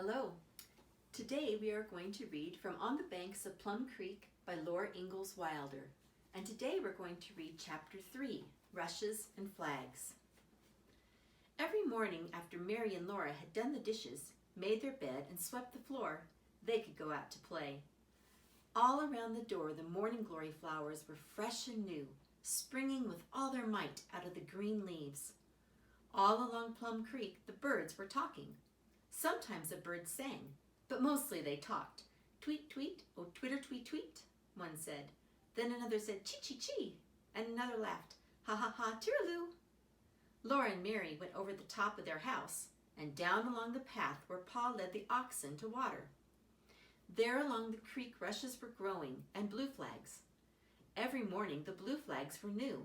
Hello. Today we are going to read from On the Banks of Plum Creek by Laura Ingalls Wilder. And today we're going to read Chapter 3, Rushes and Flags. Every morning after Mary and Laura had done the dishes, made their bed, and swept the floor, they could go out to play. All around the door the morning glory flowers were fresh and new, springing with all their might out of the green leaves. All along Plum Creek the birds were talking. Sometimes the birds sang, but mostly they talked. Tweet, tweet, oh twitter, tweet, tweet, one said. Then another said, chee, chee, chee, and another laughed, ha, ha, ha, tiraloo. Laura and Mary went over the top of their house and down along the path where Pa led the oxen to water. There along the creek rushes were growing and blue flags. Every morning the blue flags were new.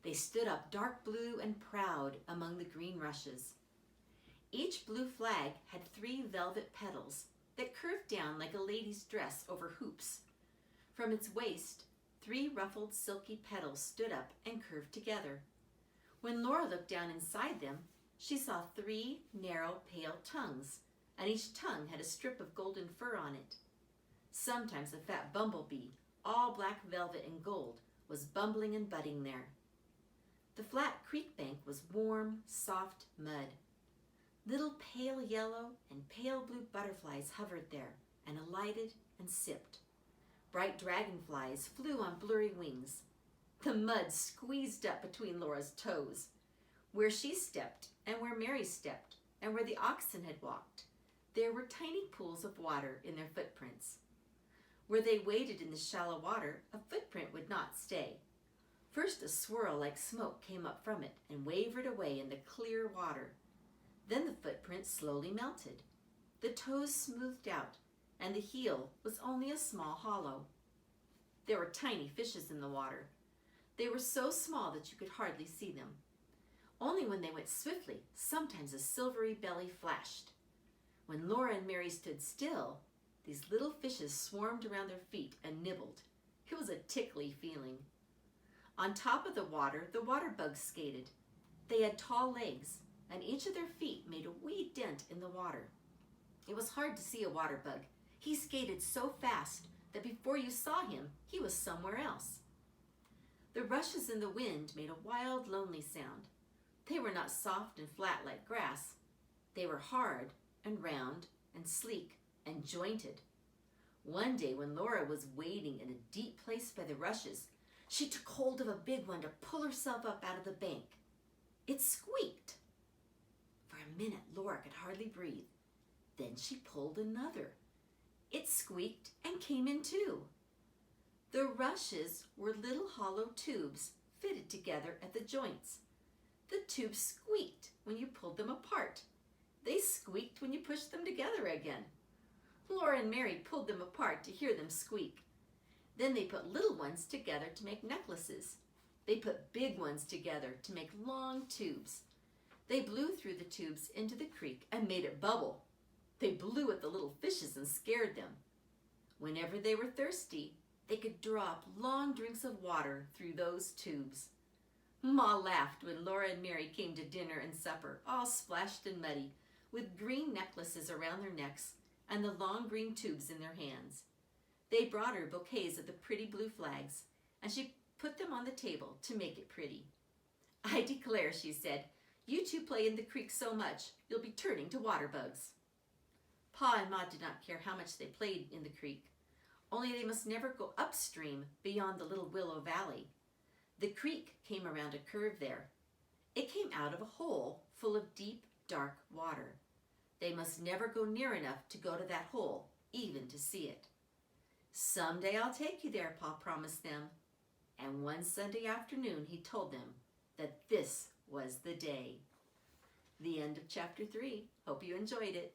They stood up dark blue and proud among the green rushes. Each blue flag had 3 velvet petals that curved down like a lady's dress over hoops. From its waist, 3 ruffled silky petals stood up and curved together. When Laura looked down inside them, she saw 3 narrow, pale tongues, and each tongue had a strip of golden fur on it. Sometimes a fat bumblebee, all black velvet and gold, was bumbling and budding there. The flat creek bank was warm, soft mud. Little pale yellow and pale blue butterflies hovered there and alighted and sipped. Bright dragonflies flew on blurry wings. The mud squeezed up between Laura's toes. Where she stepped and where Mary stepped and where the oxen had walked, there were tiny pools of water in their footprints. Where they waded in the shallow water, a footprint would not stay. First a swirl like smoke came up from it and wavered away in the clear water. Then the footprint slowly melted. The toes smoothed out, and the heel was only a small hollow. There were tiny fishes in the water. They were so small that you could hardly see them. Only when they went swiftly, sometimes a silvery belly flashed. When Laura and Mary stood still, these little fishes swarmed around their feet and nibbled. It was a tickly feeling. On top of the water bugs skated. They had tall legs, and each of their feet made a wee dent in the water. It was hard to see a water bug. He skated so fast that before you saw him, he was somewhere else. The rushes in the wind made a wild, lonely sound. They were not soft and flat like grass. They were hard and round and sleek and jointed. One day when Laura was wading in a deep place by the rushes, she took hold of a big one to pull herself up out of the bank. It squeaked. For a minute, Laura could hardly breathe. Then she pulled another. It squeaked and came in too. The rushes were little hollow tubes fitted together at the joints. The tubes squeaked when you pulled them apart. They squeaked when you pushed them together again. Laura and Mary pulled them apart to hear them squeak. Then they put little ones together to make necklaces. They put big ones together to make long tubes. They blew through the tubes into the creek and made it bubble. They blew at the little fishes and scared them. Whenever they were thirsty, they could drop long drinks of water through those tubes. Ma laughed when Laura and Mary came to dinner and supper, all splashed and muddy, with green necklaces around their necks and the long green tubes in their hands. They brought her bouquets of the pretty blue flags, and she put them on the table to make it pretty. I declare, she said, you two play in the creek so much, you'll be turning to water bugs. Pa and Ma did not care how much they played in the creek, only they must never go upstream beyond the little willow valley. The creek came around a curve there. It came out of a hole full of deep, dark water. They must never go near enough to go to that hole, even to see it. Someday I'll take you there, Pa promised them. And one Sunday afternoon he told them that this was the day. The end of chapter 3. Hope you enjoyed it.